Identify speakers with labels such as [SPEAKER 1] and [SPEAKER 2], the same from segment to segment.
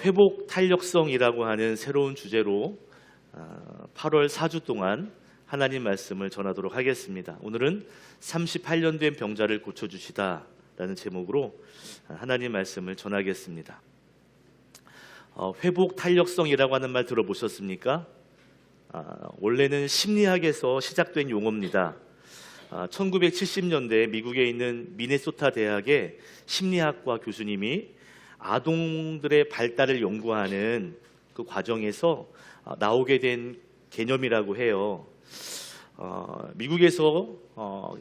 [SPEAKER 1] 회복 탄력성이라고 하는 새로운 주제로 8월 4주 동안 하나님 말씀을 전하도록 하겠습니다. 오늘은 38년 된 병자를 고쳐주시다 라는 제목으로 하나님 말씀을 전하겠습니다. 회복 탄력성이라고 하는 말 들어보셨습니까? 원래는 심리학에서 시작된 용어입니다. 1970년대 미국에 있는 미네소타 대학의 심리학과 교수님이 아동들의 발달을 연구하는 그 과정에서 나오게 된 개념이라고 해요. 미국에서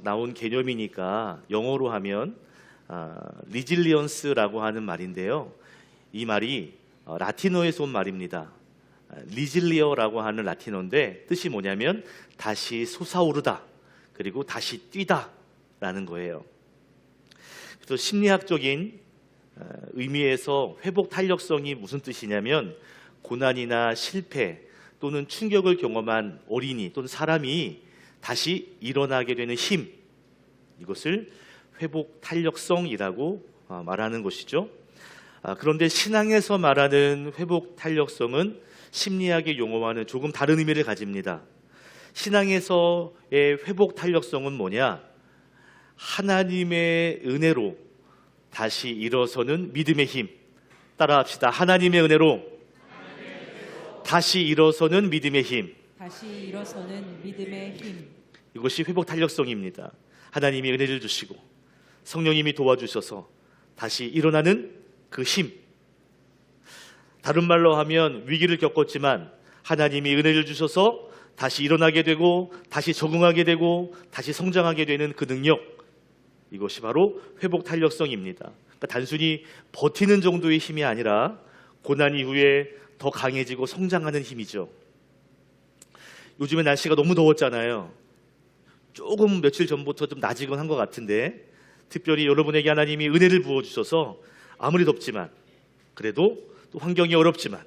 [SPEAKER 1] 나온 개념이니까 영어로 하면 리질리언스라고 하는 말인데요. 이 말이 라틴어에서 온 말입니다. 리질리어라고 하는 라틴어인데 뜻이 뭐냐면 다시 솟아오르다 그리고 다시 뛰다 라는 거예요. 그래서 심리학적인 의미에서 회복 탄력성이 무슨 뜻이냐면 고난이나 실패 또는 충격을 경험한 어린이 또는 사람이 다시 일어나게 되는 힘, 이것을 회복 탄력성이라고 말하는 것이죠. 그런데 신앙에서 말하는 회복 탄력성은 심리학의 용어와는 조금 다른 의미를 가집니다. 신앙에서의 회복 탄력성은 뭐냐? 하나님의 은혜로 다시 일어서는 믿음의 힘. 따라합시다. 하나님의 은혜로 다시 일어서는 믿음의 힘.
[SPEAKER 2] 다시 일어서는 믿음의 힘.
[SPEAKER 1] 이것이 회복 탄력성입니다. 하나님이 은혜를 주시고 성령님이 도와주셔서 다시 일어나는 그 힘. 다른 말로 하면 위기를 겪었지만 하나님이 은혜를 주셔서 다시 일어나게 되고 다시 적응하게 되고 다시 성장하게 되는 그 능력, 이것이 바로 회복 탄력성입니다. 그러니까 단순히 버티는 정도의 힘이 아니라 고난 이후에 더 강해지고 성장하는 힘이죠. 요즘에 날씨가 너무 더웠잖아요. 조금 며칠 전부터 좀 나아지긴 한 것 같은데 특별히 여러분에게 하나님이 은혜를 부어주셔서 아무리 덥지만 그래도 또 환경이 어렵지만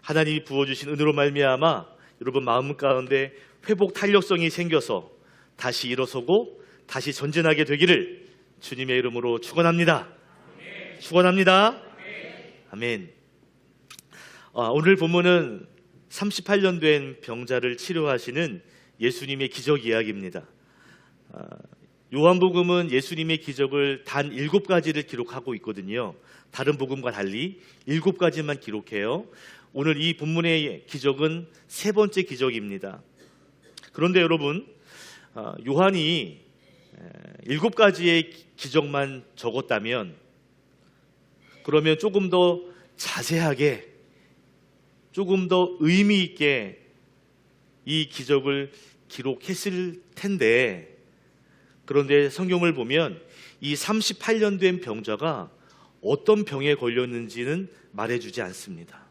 [SPEAKER 1] 하나님이 부어주신 은혜로 말미암아 여러분 마음 가운데 회복 탄력성이 생겨서 다시 일어서고 다시 전진하게 되기를 주님의 이름으로 축원합니다. 축원합니다. 아멘. 오늘 본문은 38년 된 병자를 치료하시는 예수님의 기적 이야기입니다. 요한복음은 예수님의 기적을 단 7가지를 기록하고 있거든요. 다른 복음과 달리 7가지만 기록해요. 오늘 이 본문의 기적은 3번째 기적입니다. 그런데 여러분, 요한이 7가지의 기적만 적었다면 그러면 조금 더 자세하게 조금 더 의미 있게 이 기적을 기록했을 텐데, 그런데 성경을 보면 이 38년 된 병자가 어떤 병에 걸렸는지는 말해주지 않습니다.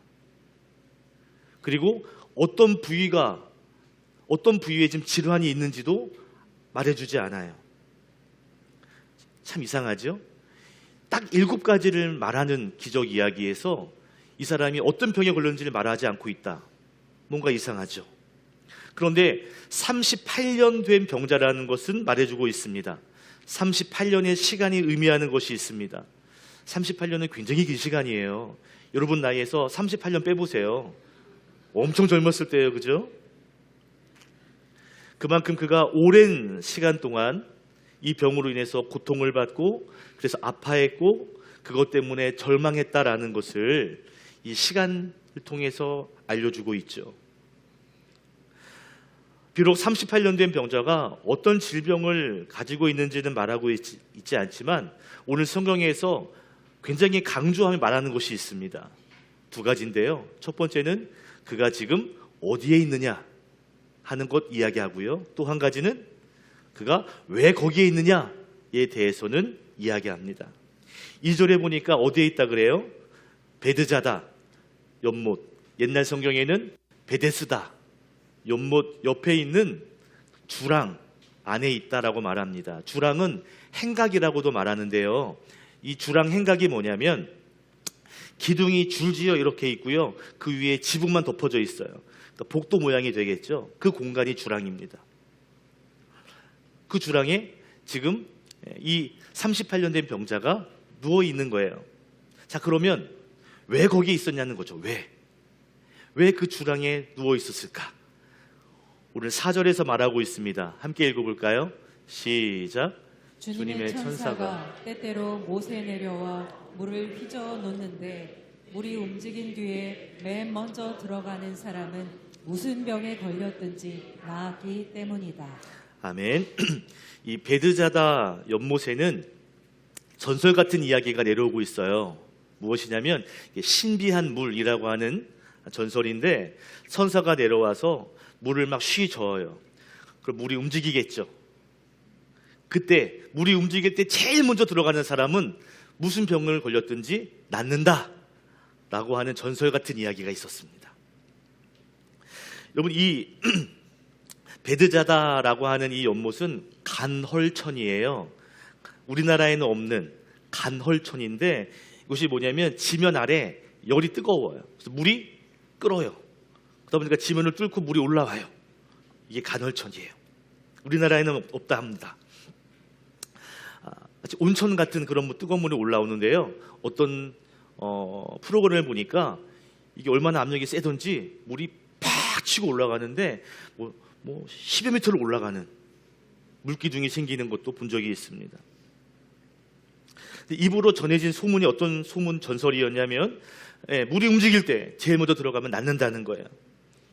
[SPEAKER 1] 그리고 어떤 부위에 지금 질환이 있는지도 말해주지 않아요. 참 이상하죠? 딱 7가지를 말하는 기적 이야기에서 이 사람이 어떤 병에 걸렸는지를 말하지 않고 있다. 뭔가 이상하죠? 그런데 38년 된 병자라는 것은 말해주고 있습니다. 38년의 시간이 의미하는 것이 있습니다. 38년은 굉장히 긴 시간이에요. 여러분 나이에서 38년 빼보세요. 엄청 젊었을 때예요. 그죠? 그만큼 그가 오랜 시간 동안 이 병으로 인해서 고통을 받고 그래서 아파했고 그것 때문에 절망했다라는 것을 이 시간을 통해서 알려주고 있죠. 비록 38년 된 병자가 어떤 질병을 가지고 있는지는 말하고 있지 않지만 오늘 성경에서 굉장히 강조하며 말하는 것이 있습니다. 2가지인데요. 첫 번째는 그가 지금 어디에 있느냐 하는 것 이야기하고요. 또 한 가지는 그가 왜 거기에 있느냐에 대해서는 이야기합니다. 2절에 보니까 어디에 있다 그래요? 베드자다, 연못. 옛날 성경에는 베데스다, 연못 옆에 있는 주랑 안에 있다라고 말합니다. 주랑은 행각이라고도 말하는데요. 이 주랑 행각이 뭐냐면 기둥이 줄지어 이렇게 있고요. 그 위에 지붕만 덮어져 있어요. 그러니까 복도 모양이 되겠죠. 그 공간이 주랑입니다. 그 주랑에 지금 이 38년 된 병자가 누워 있는 거예요. 자, 그러면 왜 거기에 있었냐는 거죠. 왜 그 주랑에 누워 있었을까? 오늘 4절에서 말하고 있습니다. 함께 읽어볼까요? 시작.
[SPEAKER 2] 주님의 천사가 때때로 못에 내려와 물을 휘저어 놓는데 물이 움직인 뒤에 맨 먼저 들어가는 사람은 무슨 병에 걸렸든지 나았기 때문이다.
[SPEAKER 1] 아멘. 이 베드자다 연못에는 전설 같은 이야기가 내려오고 있어요. 무엇이냐면 신비한 물이라고 하는 전설인데, 천사가 내려와서 물을 막 쉬 저어요. 그럼 물이 움직이겠죠. 그때 물이 움직일 때 제일 먼저 들어가는 사람은 무슨 병을 걸렸든지 낫는다 라고 하는 전설 같은 이야기가 있었습니다. 여러분, 이 베드자다라고 하는 이 연못은 간헐천이에요. 우리나라에는 없는 간헐천인데, 이것이 뭐냐면 지면 아래 열이 뜨거워요. 그래서 물이 끓어요. 그러다 보니까 지면을 뚫고 물이 올라와요. 이게 간헐천이에요. 우리나라에는 없다 합니다. 온천 같은 그런 뜨거운 물이 올라오는데요. 어떤 프로그램을 보니까 이게 얼마나 압력이 세던지 물이 팍 치고 올라가는데 뭐 10여 미터를 올라가는 물기둥이 생기는 것도 본 적이 있습니다. 입으로 전해진 소문이 어떤 소문 전설이었냐면, 물이 움직일 때 제일 먼저 들어가면 낫는다는 거예요.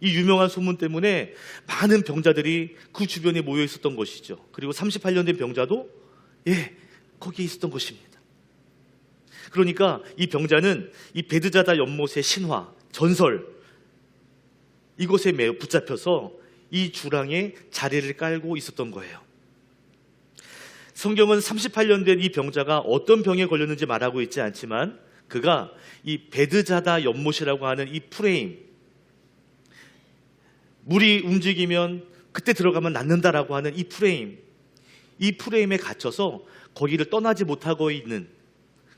[SPEAKER 1] 이 유명한 소문 때문에 많은 병자들이 그 주변에 모여 있었던 것이죠. 그리고 38년 된 병자도 거기에 있었던 것입니다. 그러니까 이 병자는 이 베드자다 연못의 신화, 전설, 이것에 매우 붙잡혀서 이 주랑에 자리를 깔고 있었던 거예요. 성경은 38년 된 이 병자가 어떤 병에 걸렸는지 말하고 있지 않지만, 그가 이 베드자다 연못이라고 하는 이 프레임, 물이 움직이면 그때 들어가면 낫는다라고 하는 이 프레임에 갇혀서 거기를 떠나지 못하고 있는,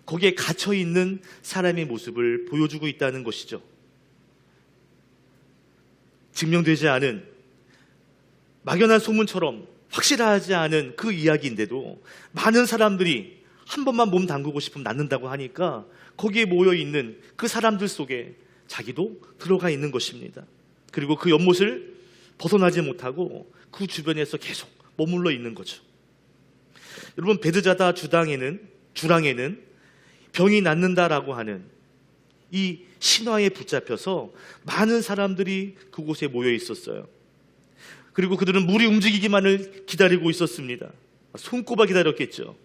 [SPEAKER 1] 거기에 갇혀 있는 사람의 모습을 보여주고 있다는 것이죠. 증명되지 않은 막연한 소문처럼 확실하지 않은 그 이야기인데도 많은 사람들이 한 번만 몸 담그고 싶으면 낫는다고 하니까 거기에 모여 있는 그 사람들 속에 자기도 들어가 있는 것입니다. 그리고 그 연못을 벗어나지 못하고 그 주변에서 계속 머물러 있는 거죠. 여러분, 베드자다 주랑에는 병이 낫는다라고 하는 이 신화에 붙잡혀서 많은 사람들이 그곳에 모여 있었어요. 그리고 그들은 물이 움직이기만을 기다리고 있었습니다. 손꼽아 기다렸겠죠.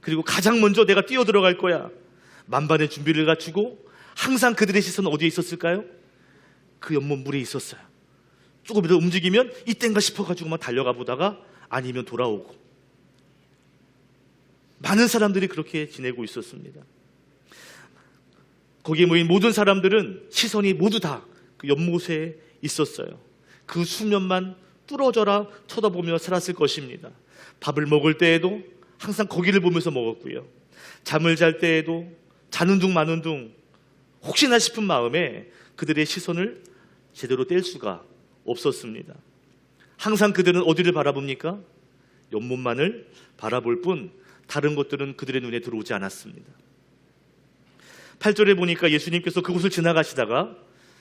[SPEAKER 1] 그리고 가장 먼저 내가 뛰어 들어갈 거야, 만반의 준비를 갖추고 항상 그들의 시선은 어디에 있었을까요? 그 연못 물에 있었어요. 조금이라도 움직이면 이땐가 싶어가지고만 달려가 보다가 아니면 돌아오고, 많은 사람들이 그렇게 지내고 있었습니다. 거기에 모인 모든 사람들은 시선이 모두 다 그 연못에 있었어요. 그 수면만 뚫어져라 쳐다보며 살았을 것입니다. 밥을 먹을 때에도 항상 거기를 보면서 먹었고요. 잠을 잘 때에도 자는 둥 마는 둥 혹시나 싶은 마음에 그들의 시선을 제대로 뗄 수가 없었습니다. 항상 그들은 어디를 바라봅니까? 연못만을 바라볼 뿐 다른 것들은 그들의 눈에 들어오지 않았습니다. 8절에 보니까 예수님께서 그곳을 지나가시다가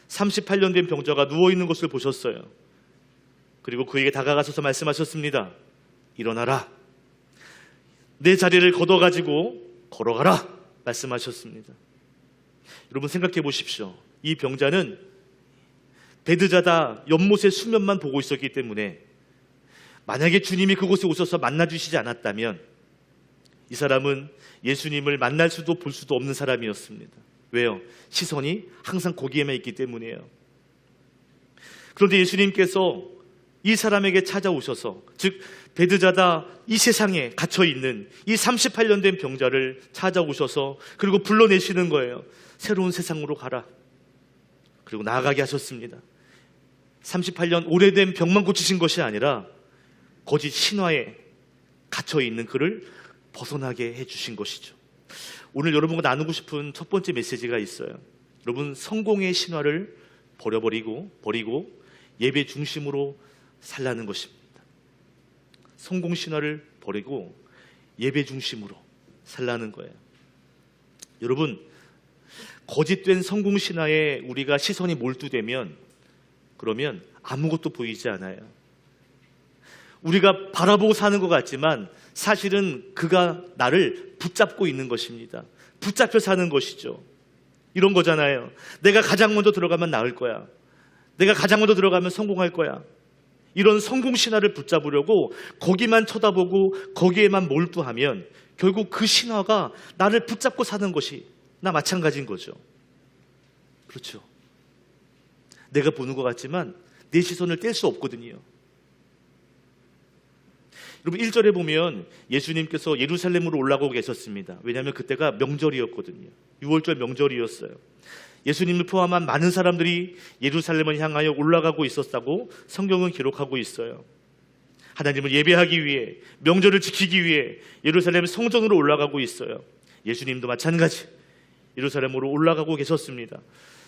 [SPEAKER 1] 38년 된 병자가 누워있는 것을 보셨어요. 그리고 그에게 다가가셔서 말씀하셨습니다. 일어나라, 내 자리를 걷어가지고 걸어가라 말씀하셨습니다. 여러분, 생각해 보십시오. 이 병자는 베드자다 연못의 수면만 보고 있었기 때문에 만약에 주님이 그곳에 오셔서 만나주시지 않았다면 이 사람은 예수님을 만날 수도 볼 수도 없는 사람이었습니다. 왜요? 시선이 항상 거기에만 있기 때문이에요. 그런데 예수님께서 이 사람에게 찾아오셔서, 즉 베드자다 이 세상에 갇혀있는 이 38년 된 병자를 찾아오셔서 그리고 불러내시는 거예요. 새로운 세상으로 가라. 그리고 나아가게 하셨습니다. 38년 오래된 병만 고치신 것이 아니라 거짓 신화에 갇혀있는 그를 벗어나게 해주신 것이죠. 오늘 여러분과 나누고 싶은 첫 번째 메시지가 있어요. 여러분, 성공의 신화를 버리고 예배 중심으로 살라는 것입니다. 성공 신화를 버리고 예배 중심으로 살라는 거예요. 여러분, 거짓된 성공 신화에 우리가 시선이 몰두되면 그러면 아무것도 보이지 않아요. 우리가 바라보고 사는 것 같지만 사실은 그가 나를 붙잡고 있는 것입니다. 붙잡혀 사는 것이죠. 이런 거잖아요. 내가 가장 먼저 들어가면 나을 거야. 내가 가장 먼저 들어가면 성공할 거야. 이런 성공 신화를 붙잡으려고 거기만 쳐다보고 거기에만 몰두하면 결국 그 신화가 나를 붙잡고 사는 것이 나 마찬가지인 거죠. 그렇죠. 내가 보는 것 같지만 내 시선을 뗄 수 없거든요. 여러분 1절에 보면 예수님께서 예루살렘으로 올라가고 계셨습니다. 왜냐하면 그때가 명절이었거든요. 6월절 명절이었어요. 예수님을 포함한 많은 사람들이 예루살렘을 향하여 올라가고 있었다고 성경은 기록하고 있어요. 하나님을 예배하기 위해, 명절을 지키기 위해 예루살렘 성전으로 올라가고 있어요. 예수님도 마찬가지 예루살렘으로 올라가고 계셨습니다.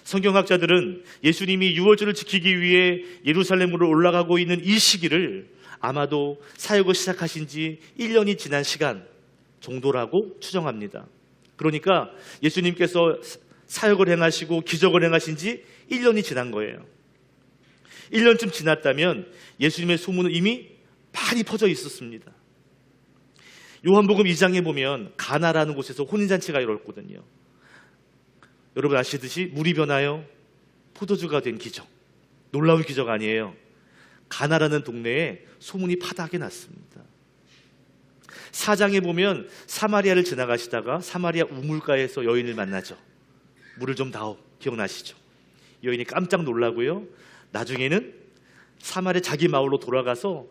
[SPEAKER 1] 성경학자들은 예수님이 6월절을 지키기 위해 예루살렘으로 올라가고 있는 이 시기를 아마도 사역을 시작하신 지 1년이 지난 시간 정도라고 추정합니다. 그러니까 예수님께서 사역을 행하시고 기적을 행하신 지 1년이 지난 거예요. 1년쯤 지났다면 예수님의 소문은 이미 많이 퍼져 있었습니다. 요한복음 2장에 보면 가나라는 곳에서 혼인잔치가 이뤘거든요. 여러분 아시듯이 물이 변하여 포도주가 된 기적. 놀라운 기적 아니에요. 가나라는 동네에 소문이 파다하게 났습니다. 4장에 보면 사마리아를 지나가시다가 사마리아 우물가에서 여인을 만나죠. 물을 좀 다오. 기억나시죠? 여인이 깜짝 놀라고요. 나중에는 사마리아 자기 마을로 돌아가서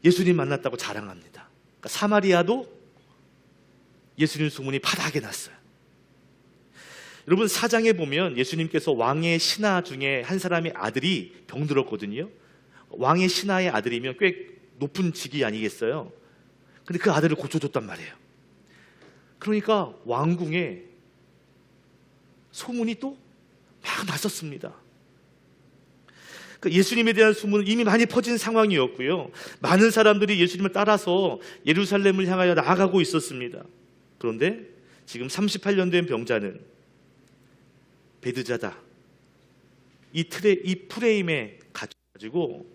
[SPEAKER 1] 예수님 만났다고 자랑합니다. 그러니까 사마리아도 예수님 소문이 파다하게 났어요. 여러분 4장에 보면 예수님께서 왕의 신하 중에 한 사람의 아들이 병들었거든요. 왕의 신하의 아들이면 꽤 높은 직위 아니겠어요? 근데 그 아들을 고쳐줬단 말이에요. 그러니까 왕궁에 소문이 또 막 났었습니다. 그러니까 예수님에 대한 소문은 이미 많이 퍼진 상황이었고요. 많은 사람들이 예수님을 따라서 예루살렘을 향하여 나아가고 있었습니다. 그런데 지금 38년 된 병자는 베드자다. 이 프레임에 갇혀가지고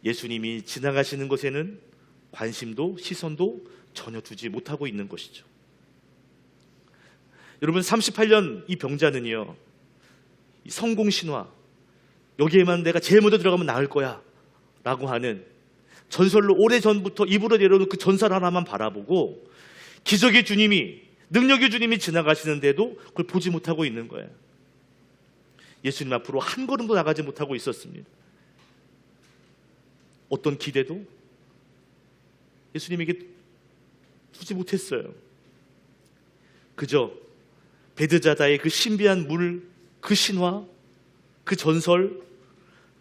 [SPEAKER 1] 예수님이 지나가시는 것에는 관심도 시선도 전혀 두지 못하고 있는 것이죠. 여러분 38년 이 병자는요, 이 성공신화, 여기에만 내가 제일 먼저 들어가면 나을 거야 라고 하는 전설로 오래전부터 입으로 내려오는 그 전설 하나만 바라보고 기적의 주님이, 능력의 주님이 지나가시는데도 그걸 보지 못하고 있는 거예요. 예수님 앞으로 한 걸음도 나가지 못하고 있었습니다. 어떤 기대도 예수님에게 두지 못했어요. 그저 베드자다의 그 신비한 물, 그 신화, 그 전설,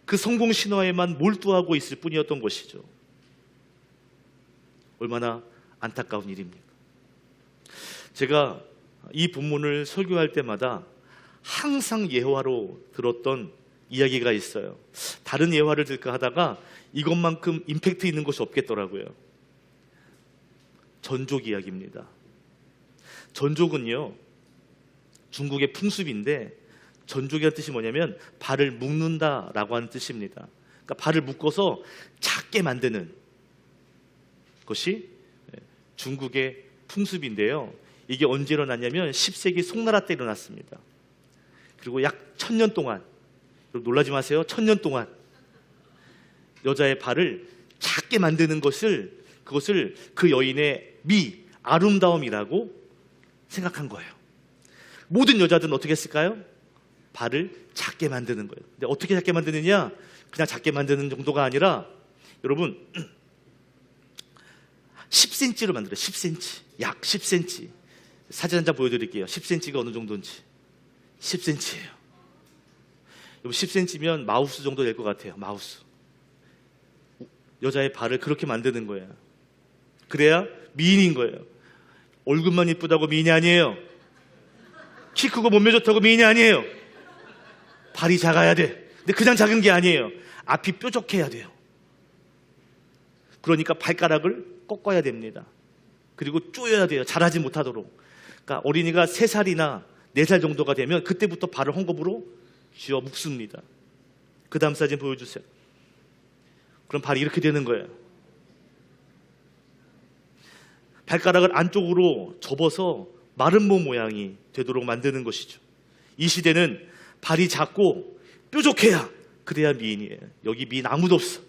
[SPEAKER 1] 그 성공 신화에만 몰두하고 있을 뿐이었던 것이죠. 얼마나 안타까운 일입니까? 제가 이 본문을 설교할 때마다 항상 예화로 들었던 이야기가 있어요. 다른 예화를 들까 하다가 이것만큼 임팩트 있는 것이 없겠더라고요. 전족 이야기입니다. 전족은요, 중국의 풍습인데 전족이라는 뜻이 뭐냐면 발을 묶는다라고 하는 뜻입니다. 그러니까 발을 묶어서 작게 만드는 것이 중국의 풍습인데요. 이게 언제 일어났냐면 10세기 송나라 때 일어났습니다. 그리고 약 1000년 동안, 놀라지 마세요. 1000년 동안 여자의 발을 작게 만드는 것을, 그것을 그 여인의 아름다움이라고 생각한 거예요. 모든 여자들은 어떻게 했을까요? 발을 작게 만드는 거예요. 근데 어떻게 작게 만드느냐? 그냥 작게 만드는 정도가 아니라 여러분 10cm로 만들어요. 10cm. 약 10cm. 사진 한 장 보여드릴게요. 10cm가 어느 정도인지. 10cm예요. 여러분 10cm면 마우스 정도 될 것 같아요. 마우스. 여자의 발을 그렇게 만드는 거예요. 그래야 미인인 거예요. 얼굴만 이쁘다고 미인이 아니에요. 키 크고 몸매 좋다고 미인이 아니에요. 발이 작아야 돼. 근데 그냥 작은 게 아니에요. 앞이 뾰족해야 돼요. 그러니까 발가락을 꺾어야 됩니다. 그리고 쪼여야 돼요. 자라지 못하도록. 그러니까 어린이가 3살이나 4살 정도가 되면 그때부터 발을 헝겊으로 쥐어 묶습니다. 그 다음 사진 보여주세요. 그럼 발이 이렇게 되는 거예요. 발가락을 안쪽으로 접어서 마른 몸 모양이 되도록 만드는 것이죠. 이 시대는 발이 작고 뾰족해야, 그래야 미인이에요. 여기 미인 아무도 없어.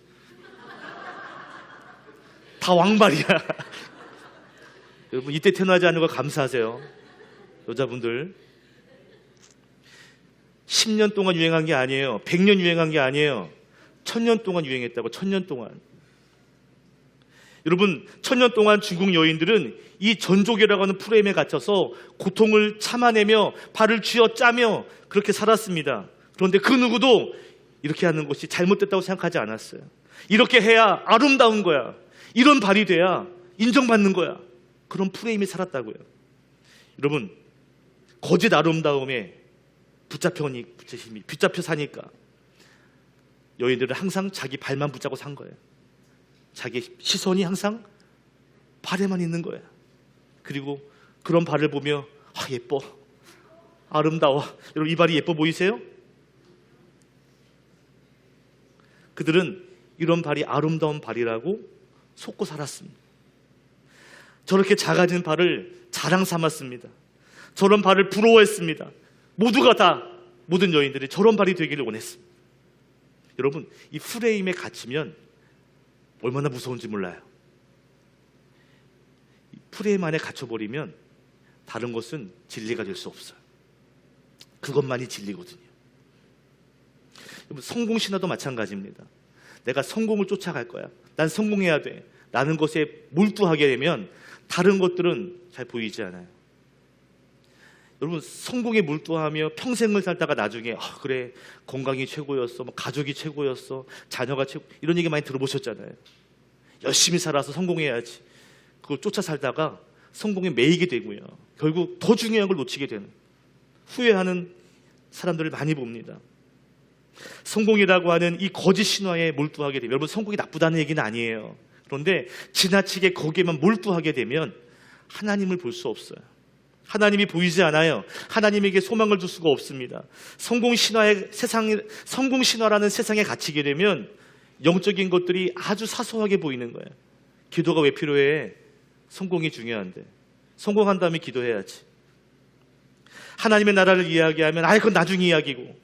[SPEAKER 1] 다 왕발이야. 여러분, 이때 태어나지 않은 거 감사하세요. 여자분들. 10년 동안 유행한 게 아니에요. 100년 유행한 게 아니에요. 1000년 동안 유행했다고. 1000년 동안. 여러분, 1000년 동안 중국 여인들은 이 전족이라고 하는 프레임에 갇혀서 고통을 참아내며 발을 쥐어짜며 그렇게 살았습니다. 그런데 그 누구도 이렇게 하는 것이 잘못됐다고 생각하지 않았어요. 이렇게 해야 아름다운 거야. 이런 발이 돼야 인정받는 거야. 그런 프레임이 살았다고요. 여러분, 거짓 아름다움에 붙잡혀 사니까 여인들은 항상 자기 발만 붙잡고 산 거예요. 자기 시선이 항상 발에만 있는 거예요. 그리고 그런 발을 보며 예뻐, 아름다워. 여러분, 이 발이 예뻐 보이세요? 그들은 이런 발이 아름다운 발이라고 속고 살았습니다. 저렇게 작아진 발을 자랑 삼았습니다. 저런 발을 부러워했습니다. 모두가 다, 모든 여인들이 저런 발이 되기를 원했습니다. 여러분, 이 프레임에 갇히면 얼마나 무서운지 몰라요. 이 프레임 안에 갇혀버리면 다른 것은 진리가 될 수 없어요. 그것만이 진리거든요. 여러분, 성공신화도 마찬가지입니다. 내가 성공을 쫓아갈 거야. 난 성공해야 돼. 라는 것에 몰두하게 되면 다른 것들은 잘 보이지 않아요. 여러분, 성공에 몰두하며 평생을 살다가 나중에 그래, 건강이 최고였어, 가족이 최고였어, 자녀가 최고, 이런 얘기 많이 들어보셨잖아요. 열심히 살아서 성공해야지. 그걸 쫓아 살다가 성공에 매이게 되고요. 결국 더 중요한 걸 놓치게 되는, 후회하는 사람들을 많이 봅니다. 성공이라고 하는 이 거짓 신화에 몰두하게 되면, 여러분, 성공이 나쁘다는 얘기는 아니에요. 그런데 지나치게 거기에만 몰두하게 되면 하나님을 볼 수 없어요. 하나님이 보이지 않아요. 하나님에게 소망을 줄 수가 없습니다. 성공 신화라는 세상에 갇히게 되면 영적인 것들이 아주 사소하게 보이는 거예요. 기도가 왜 필요해? 성공이 중요한데. 성공한 다음에 기도해야지. 하나님의 나라를 이야기하면 그건 나중에 이야기고,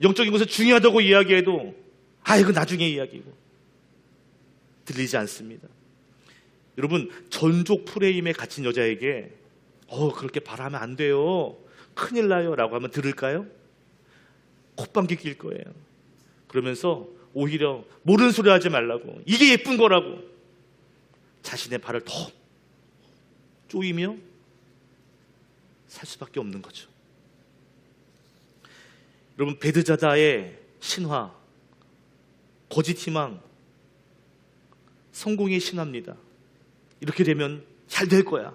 [SPEAKER 1] 영적인 것을 중요하다고 이야기해도 그건 나중에 이야기고, 들리지 않습니다. 여러분, 전족 프레임에 갇힌 여자에게 그렇게 바라면 안 돼요, 큰일 나요 라고 하면 들을까요? 콧방귀 낄 거예요. 그러면서 오히려 모르는 소리 하지 말라고, 이게 예쁜 거라고 자신의 발을 더 쪼이며 살 수밖에 없는 거죠. 여러분, 베드자다의 신화, 거짓 희망, 성공의 신화입니다. 이렇게 되면 잘 될 거야.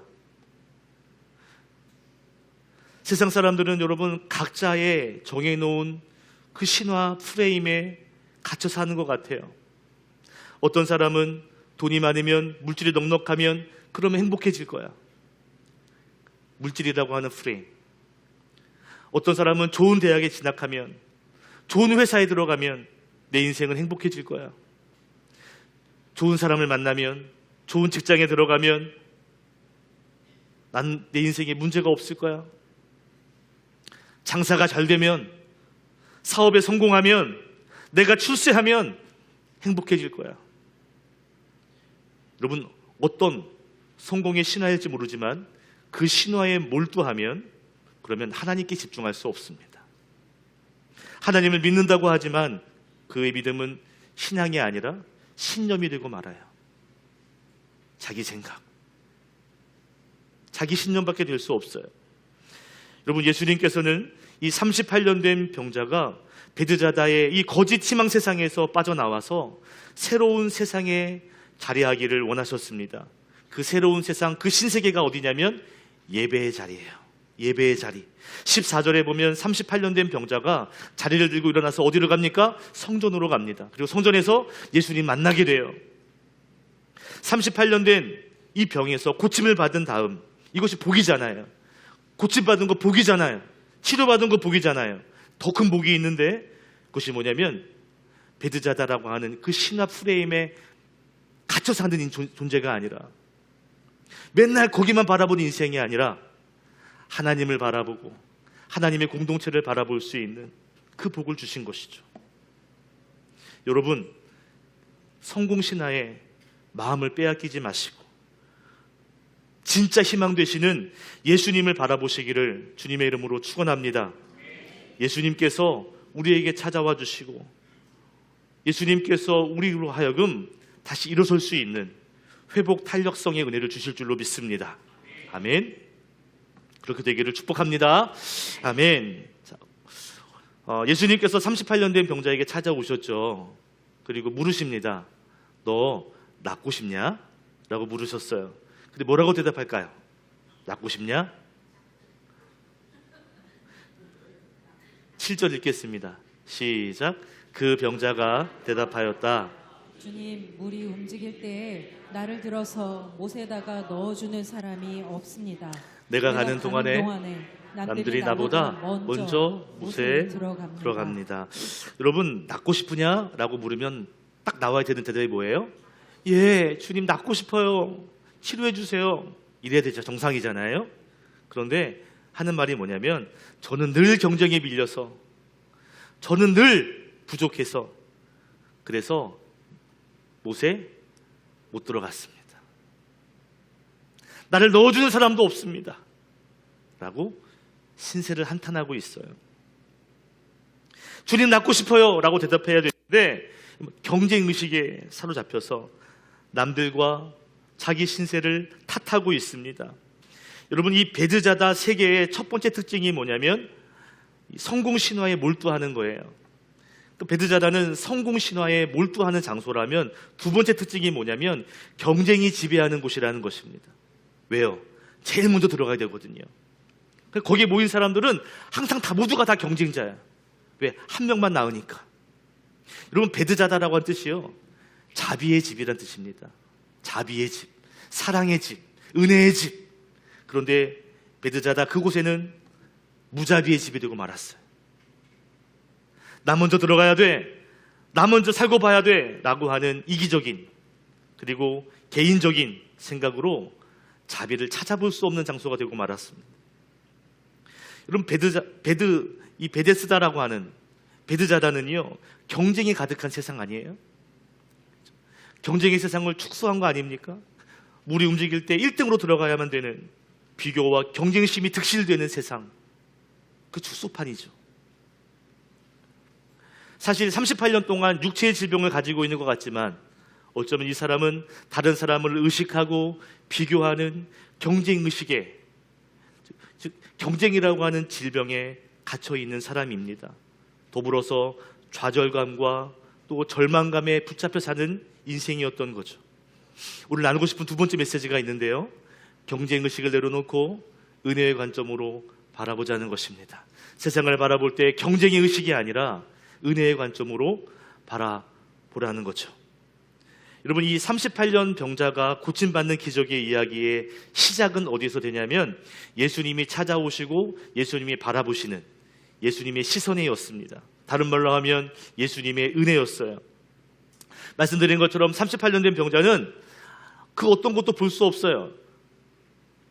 [SPEAKER 1] 세상 사람들은 여러분, 각자의 정해놓은 그 신화 프레임에 갇혀 사는 것 같아요. 어떤 사람은 돈이 많으면, 물질이 넉넉하면 그러면 행복해질 거야. 물질이라고 하는 프레임. 어떤 사람은 좋은 대학에 진학하면, 좋은 회사에 들어가면 내 인생은 행복해질 거야. 좋은 사람을 만나면, 좋은 직장에 들어가면 내 인생에 문제가 없을 거야. 장사가 잘 되면, 사업에 성공하면, 내가 출세하면 행복해질 거야. 여러분, 어떤 성공의 신화일지 모르지만 그 신화에 몰두하면 그러면 하나님께 집중할 수 없습니다. 하나님을 믿는다고 하지만 그의 믿음은 신앙이 아니라 신념이 되고 말아요. 자기 생각, 자기 신념밖에 될 수 없어요. 여러분, 예수님께서는 이 38년 된 병자가 베드자다의 이 거짓 희망 세상에서 빠져나와서 새로운 세상에 자리하기를 원하셨습니다. 그 새로운 세상, 그 신세계가 어디냐면 예배의 자리예요. 예배의 자리. 14절에 보면 38년 된 병자가 자리를 들고 일어나서 어디로 갑니까? 성전으로 갑니다. 그리고 성전에서 예수님 만나게 돼요. 38년 된 이 병에서 고침을 받은 다음, 이것이 복이잖아요. 고침받은 거 복이잖아요. 치료받은 거 복이잖아요. 더 큰 복이 있는데 그것이 뭐냐면 베드자다라고 하는 그 신화 프레임에 갇혀 사는 존재가 아니라 맨날 거기만 바라보는 인생이 아니라 하나님을 바라보고 하나님의 공동체를 바라볼 수 있는 그 복을 주신 것이죠. 여러분, 성공신화에 마음을 빼앗기지 마시고 진짜 희망 되시는 예수님을 바라보시기를 주님의 이름으로 축원합니다. 예수님께서 우리에게 찾아와 주시고 예수님께서 우리로 하여금 다시 일어설 수 있는 회복 탄력성의 은혜를 주실 줄로 믿습니다. 아멘. 그렇게 되기를 축복합니다. 아멘. 자, 예수님께서 38년 된 병자에게 찾아오셨죠. 그리고 물으십니다. 너 낫고 싶냐? 라고 물으셨어요. 근데 뭐라고 대답할까요? 낫고 싶냐? 7절 읽겠습니다. 시작. 그 병자가 대답하였다.
[SPEAKER 2] 주님, 물이 움직일 때에 나를 들어서 못에다가 넣어주는 사람이 없습니다.
[SPEAKER 1] 내가 가는 동안에 남들이 나보다 먼저 못에 들어갑니다. 여러분, 낫고 싶으냐? 라고 물으면 딱 나와야 되는 대답이 뭐예요? 예, 주님 낫고 싶어요. 치료해 주세요. 이래야 되죠. 정상이잖아요. 그런데 하는 말이 뭐냐면 저는 늘 경쟁에 밀려서 저는 늘 부족해서 그래서 못에 못 들어갔습니다. 나를 넣어주는 사람도 없습니다. 라고 신세를 한탄하고 있어요. 주님 낫고 싶어요. 라고 대답해야 되는데 경쟁의식에 사로잡혀서 남들과 자기 신세를 탓하고 있습니다. 여러분, 이 베드자다 세계의 첫 번째 특징이 뭐냐면 성공신화에 몰두하는 거예요. 또 베드자다는 성공신화에 몰두하는 장소라면 두 번째 특징이 뭐냐면 경쟁이 지배하는 곳이라는 것입니다. 왜요? 제일 먼저 들어가야 되거든요. 거기에 모인 사람들은 항상 모두가 다 경쟁자야. 왜? 한 명만 나으니까. 여러분, 베드자다라고 한 뜻이요, 자비의 집이란 뜻입니다. 자비의 집, 사랑의 집, 은혜의 집. 그런데 베드자다 그곳에는 무자비의 집이 되고 말았어요. 나 먼저 들어가야 돼, 나 먼저 살고 봐야 돼 라고 하는 이기적인 그리고 개인적인 생각으로 자비를 찾아볼 수 없는 장소가 되고 말았습니다. 여러분, 이 베데스다라고 하는 베드자다는요, 경쟁이 가득한 세상 아니에요? 경쟁의 세상을 축소한 거 아닙니까? 물이 움직일 때 1등으로 들어가야만 되는 비교와 경쟁심이 득실되는 세상, 그 축소판이죠. 사실 38년 동안 육체의 질병을 가지고 있는 것 같지만 어쩌면 이 사람은 다른 사람을 의식하고 비교하는 경쟁의식에, 즉 경쟁이라고 하는 질병에 갇혀 있는 사람입니다. 더불어서 좌절감과 또 절망감에 붙잡혀 사는 인생이었던 거죠. 오늘 나누고 싶은 두 번째 메시지가 있는데요, 경쟁의식을 내려놓고 은혜의 관점으로 바라보자는 것입니다. 세상을 바라볼 때 경쟁의 의식이 아니라 은혜의 관점으로 바라보라는 거죠. 여러분, 이 38년 병자가 고침받는 기적의 이야기의 시작은 어디서 되냐면 예수님이 찾아오시고 예수님이 바라보시는 예수님의 시선이었습니다. 다른 말로 하면 예수님의 은혜였어요. 말씀드린 것처럼 38년 된 병자는 그 어떤 것도 볼 수 없어요.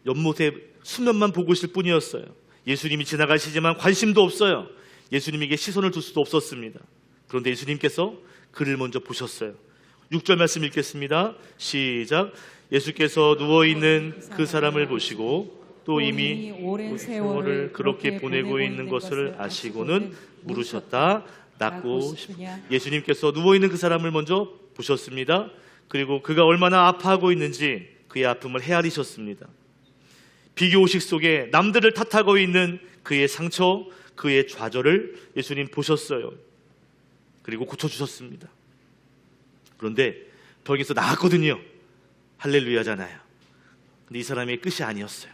[SPEAKER 1] 연못에 수면만 보고 있을 뿐이었어요. 예수님이 지나가시지만 관심도 없어요. 예수님에게 시선을 둘 수도 없었습니다. 그런데 예수님께서 그를 먼저 보셨어요. 6절 말씀 읽겠습니다. 시작. 예수께서 누워있는 그 사람을 보시고 또 이미 오랜 세월을 그렇게 보내고 있는 것을 아시고는 물으셨다. 낫고 싶으냐? 예수님께서 누워있는 그 사람을 먼저 보셨습니다. 그리고 그가 얼마나 아파하고 있는지 그의 아픔을 헤아리셨습니다. 비교의식 속에 남들을 탓하고 있는 그의 상처, 그의 좌절을 예수님 보셨어요. 그리고 고쳐주셨습니다. 그런데 병에서 나았거든요. 할렐루야잖아요. 근데 이 사람의 끝이 아니었어요.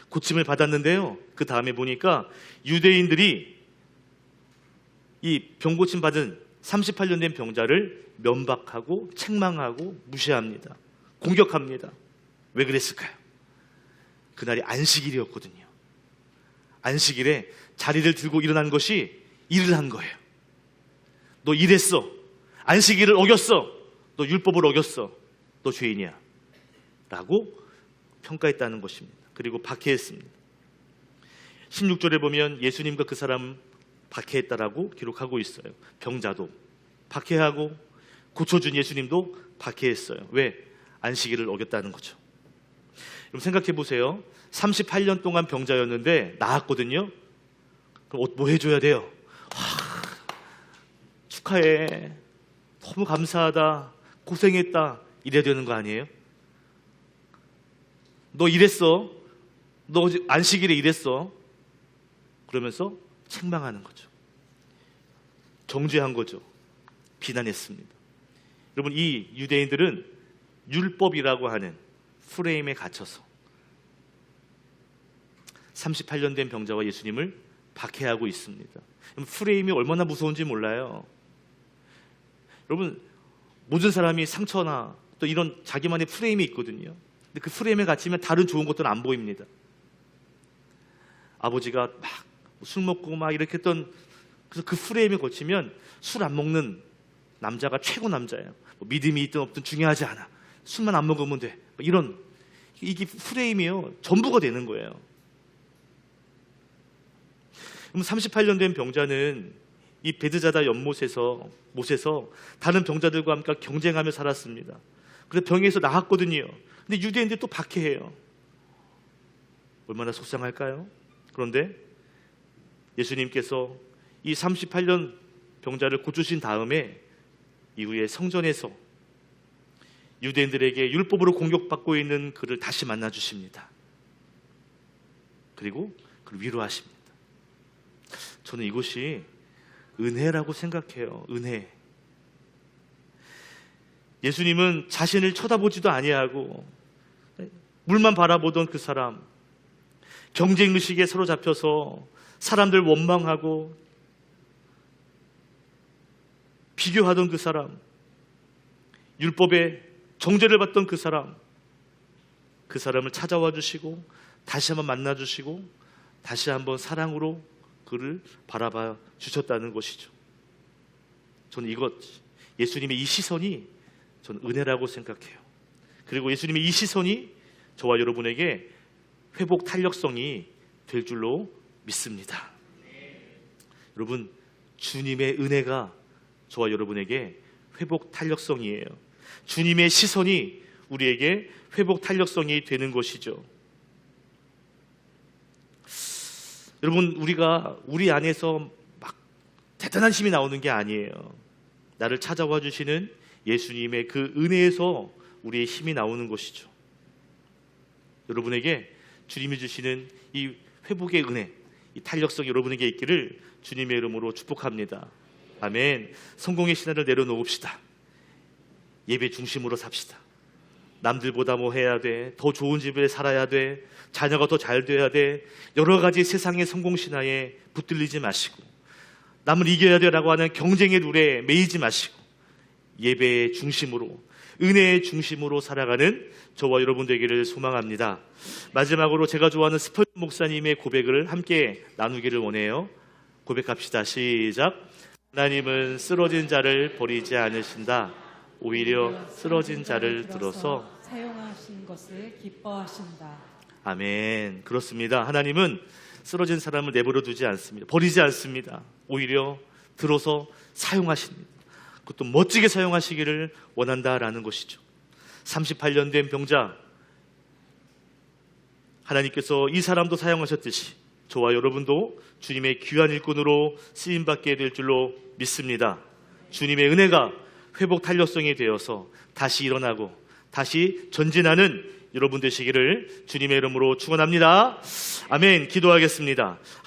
[SPEAKER 1] 고침을 받았는데요, 그 다음에 보니까 유대인들이 이 병고침 받은 38년 된 병자를 면박하고 책망하고 무시합니다. 공격합니다. 왜 그랬을까요? 그날이 안식일이었거든요. 안식일에 자리를 들고 일어난 것이 일을 한 거예요. 너 일했어. 안식일을 어겼어. 너 율법을 어겼어. 너 죄인이야. 라고 평가했다는 것입니다. 그리고 박해했습니다. 16절에 보면 예수님과 그 사람 박해했다라고 기록하고 있어요. 병자도 박해하고 고쳐준 예수님도 박해했어요. 왜? 안식일을 어겼다는 거죠. 여러분 생각해 보세요. 38년 동안 병자였는데 나았거든요. 그럼 뭐 해줘야 돼요? 축하해. 너무 감사하다. 고생했다. 이래야 되는 거 아니에요? 너 일했어. 너 안식일에 일했어. 그러면서 책망하는 거죠. 정죄한 거죠. 비난했습니다. 여러분 이 유대인들은 율법이라고 하는 프레임에 갇혀서 38년 된 병자와 예수님을 박해하고 있습니다. 프레임이 얼마나 무서운지 몰라요. 여러분 모든 사람이 상처나 또 이런 자기만의 프레임이 있거든요. 근데 그 프레임에 갇히면 다른 좋은 것들은 안 보입니다. 아버지가 막 술 먹고 막 이렇게 했던 그래서 그 프레임에 걷히면 술 안 먹는 남자가 최고 남자예요. 뭐 믿음이 있든 없든 중요하지 않아. 술만 안 먹으면 돼. 이런 이게 프레임이요. 전부가 되는 거예요. 그럼 38년 된 병자는 이 베드자다 연못에서 다른 병자들과 함께 경쟁하며 살았습니다. 그래서 병에서 나았거든요. 근데 유대인들이 또 박해해요. 얼마나 속상할까요? 그런데 예수님께서 이 38년 병자를 고치신 다음에 이후에 성전에서 유대인들에게 율법으로 공격받고 있는 그를 다시 만나 주십니다. 그리고 그를 위로하십니다. 저는 이것이 은혜라고 생각해요. 은혜. 예수님은 자신을 쳐다보지도 아니하고 물만 바라보던 그 사람, 경쟁의식에 사로잡혀서 사람들 원망하고 비교하던 그 사람, 율법의 정죄를 받던 그 사람을 찾아와 주시고 다시 한번 만나 주시고 다시 한번 사랑으로 그를 바라봐 주셨다는 것이죠. 저는 예수님의 이 시선이 저는 은혜라고 생각해요. 그리고 예수님의 이 시선이 저와 여러분에게 회복 탄력성이 될 줄로 믿습니다. 여러분, 주님의 은혜가 저와 여러분에게 회복 탄력성이에요. 주님의 시선이 우리에게 회복 탄력성이 되는 것이죠. 여러분, 우리가 우리 안에서 막 대단한 힘이 나오는 게 아니에요. 나를 찾아와 주시는 예수님의 그 은혜에서 우리의 힘이 나오는 것이죠. 여러분에게 주님이 주시는 이 회복의 은혜, 이 탄력성 여러분에게 있기를 주님의 이름으로 축복합니다. 아멘. 성공의 신화를 내려놓읍시다. 예배 중심으로 삽시다. 남들보다 뭐 해야 돼, 더 좋은 집에 살아야 돼, 자녀가 더 잘 돼야 돼, 여러 가지 세상의 성공 신화에 붙들리지 마시고 남을 이겨야 돼라고 하는 경쟁의 룰에 매이지 마시고 예배의 중심으로, 은혜의 중심으로 살아가는 저와 여러분 되기를 소망합니다. 마지막으로 제가 좋아하는 스펄전 목사님의 고백을 함께 나누기를 원해요. 고백합시다. 시작. 하나님은 쓰러진 자를 버리지 않으신다. 오히려 쓰러진 자를 들어서
[SPEAKER 2] 사용하신 것을 기뻐하신다.
[SPEAKER 1] 아멘. 그렇습니다. 하나님은 쓰러진 사람을 내버려 두지 않습니다. 버리지 않습니다. 오히려 들어서 사용하십니다. 그것도 멋지게 사용하시기를 원한다라는 것이죠. 38년 된 병자, 하나님께서 이 사람도 사용하셨듯이 저와 여러분도 주님의 귀한 일꾼으로 쓰임받게 될 줄로 믿습니다. 주님의 은혜가 회복 탄력성이 되어서 다시 일어나고 다시 전진하는 여러분 되시기를 주님의 이름으로 축원합니다. 아멘. 기도하겠습니다.